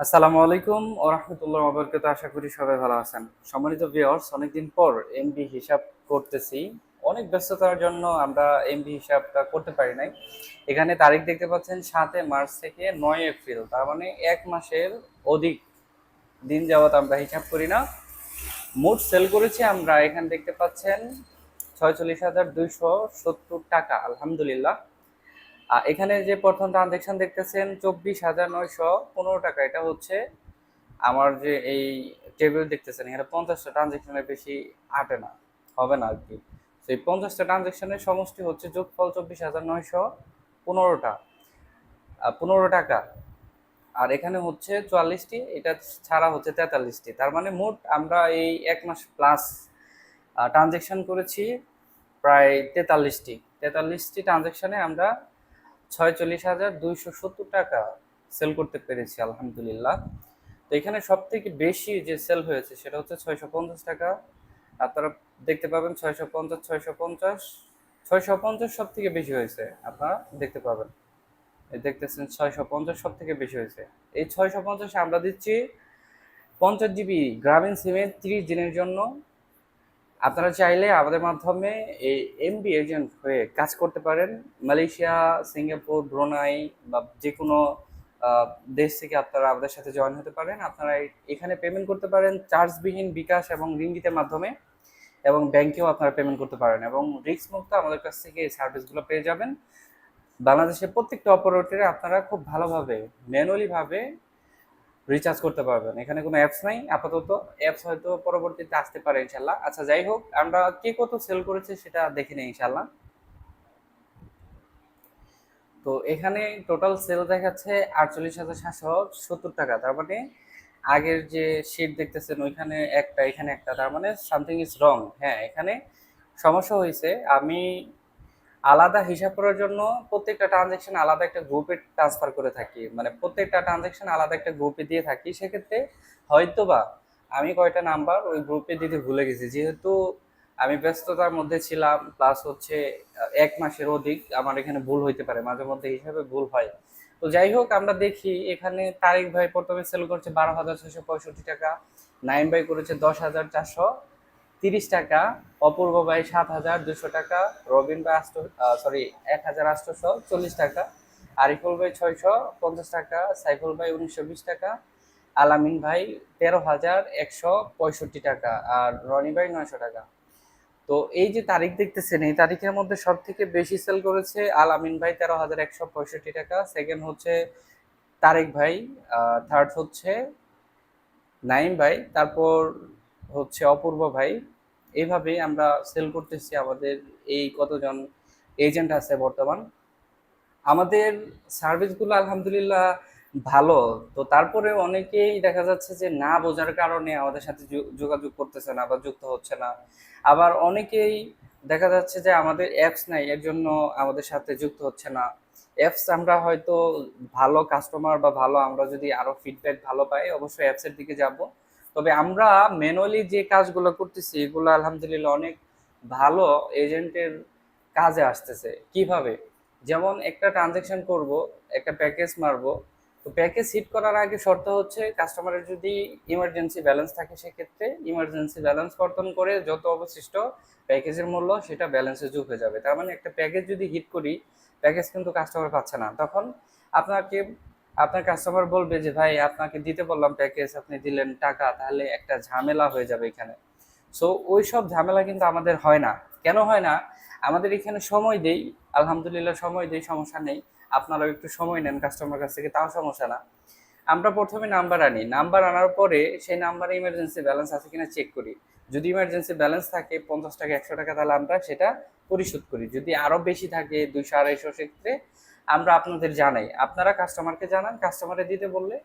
আসসালামু আলাইকুম ওয়া রাহমাতুল্লাহি ওয়া বারাকাতুহু। আশা করি সবাই ভালো আছেন। সম্মানিত ভিউয়ার্স, অনেকদিন পর এমবি হিসাব করতেছি। অনেক ব্যস্ততার জন্য আমরা এমবি হিসাবটা করতে পারি নাই। এখানে তারিখ দেখতে পাচ্ছেন ৭ মার্চ থেকে ৯ এপ্রিল, তার মানে ১ মাসের অধিক দিন যাবত আমরা হিসাব করি না। মোট সেল করেছি আমরা, এখানে দেখতে পাচ্ছেন ৪৬,২৭০ টাকা, আলহামদুলিল্লাহ। এখানে যে প্রথম ট্রানজেকশন দেখতেছেন ২৪,৯১৫ টাকা, এটা হচ্ছে আমার যে এই টেবিল দেখতেছেন, এখানে ৫০টা ট্রানজেকশনের বেশি আটে না, হবে না আর কি। তো এই ৫০টা ট্রানজেকশনের সমষ্টি হচ্ছে যোগফল ২৪,৯১৫ টাকা। আর এখানে হচ্ছে ৪৪টি, এটা ছাড়া হচ্ছে ৪৩টি, তার মানে মোট আমরা এই ১ মাস প্লাস ট্রানজেকশন করেছি প্রায় ৪৩টি ট্রানজেকশনে আমরা ৪৬,২৭০ টাকা সেল করতে পেরেছি, আলহামদুলিল্লাহ। তো এখানে সব থেকে বেশি যে সেল হয়েছে সেটা হচ্ছে ৬৫০ টাকা। আপনারা দেখতে পাবেন ৬৫০, ৬৫০, ৬৫০ সব থেকে বেশি হয়েছে, আপনারা দেখতে পাবেন। এই দেখতেছেন ৬৫০ সব থেকে বেশি হয়েছে। এই ৬৫০ আমরা দিচ্ছি 50 জিবি গ্রামীণ সিমে 30 দিনের জন্য। আপনারা চাইলে আমাদের মাধ্যমে এই এমবি এজেন্ট হয়ে কাজ করতে পারেন। মালয়েশিয়া, সিঙ্গাপুর, ব্রুনাই বা যে কোনো আহ, দেশ থেকে আপনারা আমাদের সাথে জয়েন হতে পারেন। আপনারা এখানে পেমেন্ট করতে পারেন চার্জবিহীন বিকাশ এবং রিঙ্গিতের মাধ্যমে, এবং ব্যাংকেও আপনারা পেমেন্ট করতে পারেন, এবং রিস্ক মুক্ত আমাদের কাছ থেকে এই সার্ভিসগুলো পেয়ে যাবেন। বাংলাদেশের প্রত্যেকটা অপারেটরে আপনারা খুব ভালোভাবে ম্যানুয়ালি ভাবে রিচার্জ করতে পারবেন। এখানে কোনো অ্যাপস নাই আপাতত, অ্যাপস হয়তো পরবর্তীতে আসতে পারে ইনশাল্লাহ। আচ্ছা, যাই হোক, আমরা কে কত সেল করেছে সেটা দেখে নিই ইনশাল্লাহ। তো এখানে টোটাল সেল দেখাচ্ছে ৪৮,৭৭০ টাকা, তার মানে আগের যে শিট দেখতেছেন ওইখানে একটা, এখানে একটা, তার মানে সামথিং ইজ রং। হ্যাঁ, এখানে সমস্যা হয়েছে। আমি আলাদা হিসাব করার জন্য প্রত্যেকটা ট্রানজেকশন আলাদা একটা গ্রুপে ট্রান্সফার করে থাকি, মানে প্রত্যেকটা ট্রানজেকশন আলাদা একটা গ্রুপে দিয়ে থাকি। সেক্ষেত্রে হয়তোবা আমি কয়টা নাম্বার ওই গ্রুপে দিতে ভুলে গেছি, যেহেতু আমি ব্যস্ততার মধ্যে ছিলাম, প্লাস হচ্ছে ১ মাসের অধিক, আমার এখানে ভুল হইতে পারে, মাঝে মধ্যে হিসাবে ভুল হয়। তো যাই হোক, আমরা দেখি এখানে তারিক ভাই প্রথমে সেল করছে ১২,৬৬৫ টাকা, নাইম ভাই করেছে ১০,৪৩০ টাকা, অপূর্ব ভাই ৭,২০০ টাকা, রবিন ভাই সরি ১,৮৪০ টাকা, আরিফুল ভাই ৬৫০ টাকা, সাইফুল ভাই ১৯২০ টাকা, আলামিন ভাই ১৩,১৬৫ টাকা, আর রনি ভাই ৯০০ টাকা। তো এই যে তারিখ দেখতেছেন, এই তারিখের মধ্যে সব থেকে বেশি সেল করেছে আলামিন ভাই ১৩,১৬৫ টাকা, সেকেন্ড হচ্ছে তারেক ভাই, থার্ড হচ্ছে নাইম ভাই, তারপর হচ্ছে অপূর্ব ভাই। এইভাবেই আমরা সেল করতেছি। আমাদের এই কতজন এজেন্ট আছে বর্তমান, আমাদের সার্ভিসগুলো আলহামদুলিল্লাহ ভালো। তো তারপরে অনেকেই দেখা যাচ্ছে যে না বোঝার কারণে আমাদের সাথে যোগাযোগ করতেছে না বা যুক্ত হচ্ছে না। আবার অনেকেই দেখা যাচ্ছে যে আমাদের অ্যাপস নাই, এর জন্য আমাদের সাথে যুক্ত হচ্ছে না। অ্যাপস আমরা হয়তো ভালো কাস্টমার বা ভালো, আমরা যদি আরো ফিডব্যাক ভালো পাই অবশ্যই অ্যাপসের দিকে যাব। তবে আমরা ম্যানুয়ালি যে কাজগুলো করতেছি এগুলো আলহামদুলিল্লাহ অনেক ভালো এজেন্টের কাজে আসতেছে। কিভাবে? যেমন একটা ট্রানজেকশন করব, একটা প্যাকেজ মারবো, তো প্যাকেজ হিট করার আগে শর্ত হচ্ছে কাস্টমারের যদি ইমার্জেন্সি ব্যালেন্স থাকে, সেক্ষেত্রে ইমার্জেন্সি ব্যালেন্স কর্তন করে যত অবশিষ্ট প্যাকেজের মূল্য সেটা ব্যালেন্সে যোগ হয়ে যাবে। তার মানে একটা প্যাকেজ যদি হিট করি, প্যাকেজ কিন্তু কাস্টমার পাচ্ছে না, তখন আপনাকে আপনার কাস্টমার বলবে যে ভাই আপনাকে দিতে বললাম প্যাকেজ, আপনি দিলেন টাকা, তাহলে একটা ঝামেলা হয়ে যাবে এখানে। সো ওই সব ঝামেলা কিন্তু আমাদের হয় না। কেন হয় না? আমাদের এখানে সময় দেই, আলহামদুলিল্লাহ সময় দেই, সমস্যা নেই। আপনারাও একটু সময় নেন কাস্টমার কাছ থেকে, তাও সমস্যা না। আমরা প্রথমে নাম্বার আনি, নাম্বার আনার পরে সেই নাম্বারে ইমার্জেন্সি ব্যালেন্স আছে কিনা চেক করি। যদি ইমার্জেন্সি ব্যালেন্স থাকে ৫০ টাকা, ১০০ টাকা, তাহলে আমরা সেটা পরিশোধ করি। যদি আরও বেশি থাকে ২০০, ২৫০, সেক্ষেত্রে আমরা আপনাদের জানাই, আপনারা কাস্টমারকে জানান, কাস্টমারে দিতে বললে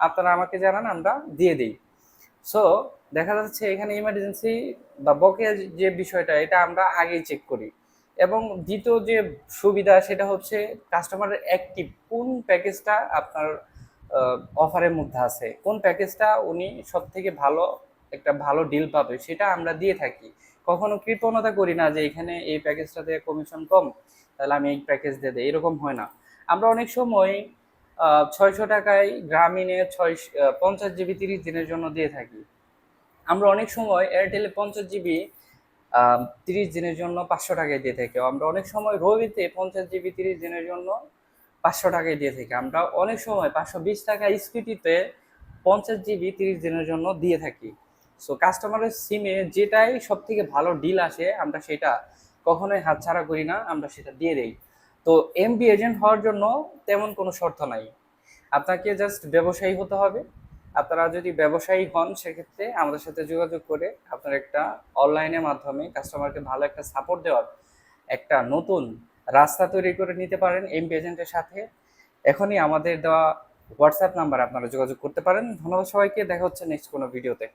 আপনারা আমাকে জানান, আমরা দিয়ে দিই। সো দেখা যাচ্ছে এখানে ইমার্জেন্সি বা বকেয়া যে বিষয়টা, এটা আমরা আগেই চেক করি। এবং দ্বিতীয় যে সুবিধা সেটা হচ্ছে কাস্টমারের অ্যাক্টিভ কোন প্যাকেজটা আপনার অফারের মধ্যে আছে, কোন প্যাকেজটা উনি সব থেকে ভালো একটা ভালো ডিল পাবে সেটা আমরা দিয়ে থাকি। কখনো কৃপণতা করি না যে এখানে এই প্যাকেজটাতে কমিশন কম, তাহলে আমি এই প্যাকেজ দিয়ে দিই, এরকম হয় না। আমরা অনেক সময় 600 টাকায় গ্রামীণে 50 জিবি 30 দিনের জন্য দিয়ে থাকি। আমরা অনেক সময় এয়ারটেলে 50 জিবি 30 দিনের জন্য 500 টাকায় দিয়ে থাকি। আমরা অনেক সময় রবিতে 50 জিবি 30 দিনের জন্য 500 টাকায় দিয়ে থাকি। আমরা অনেক সময় 520 টাকা স্কুটিতে 50 জিবি 30 দিনের জন্য দিয়ে থাকি। সো কাস্টমারের সিমে যেটাই সব থেকে ভালো ডিল আসে আমরা সেটা কখনোই হাতছাড়া করি না, আমরা সেটা দিয়ে দেই। তো এমবি এজেন্ট হওয়ার জন্য তেমন কোনো শর্ত নাই, আপনাকে জাস্ট ব্যবসায়ী হতে হবে। আপনারা যদি ব্যবসায়ী হন সেক্ষেত্রে আমাদের সাথে যোগাযোগ করে আপনার একটা অনলাইনের মাধ্যমে কাস্টমারকে ভালো একটা সাপোর্ট দেওয়ার একটা নতুন রাস্তা তৈরি করে নিতে পারেন এমবি এজেন্টের সাথে। এখনই আমাদের দেওয়া হোয়াটসঅ্যাপ নাম্বার আপনারা যোগাযোগ করতে পারেন। ধন্যবাদ সবাইকে, দেখা হচ্ছে নেক্সট কোনো ভিডিওতে।